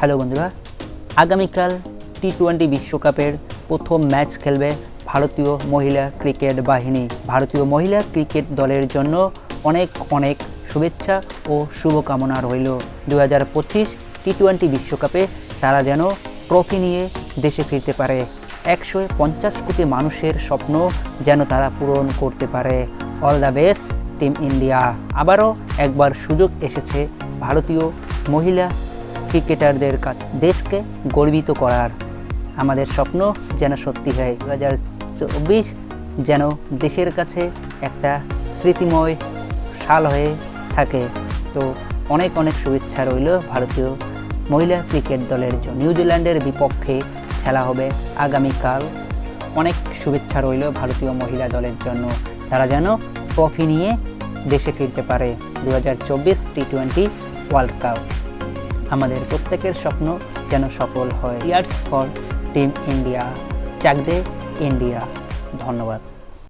Hello বন্ধুরা, আগামীকাল টি-20 বিশ্বকাপের প্রথম ম্যাচ খেলবে ভারতীয় মহিলা ক্রিকেট বাহিনী। ভারতীয় মহিলা ক্রিকেট দলের জন্য অনেক অনেক শুভেচ্ছা ও শুভকামনা রইল। 2025 টি-20 বিশ্বকাপে তারা যেন ট্রফি নিয়ে দেশে ফিরতে পারে। 150 কোটি মানুষের স্বপ্ন যেন তারা পূরণ করতে পারে। All the best team India. আবারও একবার সুযোগ এসেছে ভারতীয় মহিলা ক্রিকেটারদের কাছে দেশকে গর্বিত করার। আমাদের স্বপ্ন যেন সত্যি হয়। 2024 যেন দেশের কাছে একটা স্মৃতিময় সাল হয়ে থাকে। তো অনেক অনেক শুভেচ্ছা রইল ভারতীয় মহিলা ক্রিকেট দলের জন্য। নিউজিল্যান্ডের বিপক্ষে খেলা হবে আগামীকাল। অনেক শুভেচ্ছা রইল ভারতীয় মহিলা দলের জন্য। তারা যেন ট্রফি নিয়ে দেশে ফিরতে পারে। 2024 টি-20 ওয়ার্ল্ড কাপ আমাদের প্রত্যেকের স্বপ্ন যেন সফল হয়। Cheers for team India. চাক দে ইন্ডিয়া। ধন্যবাদ।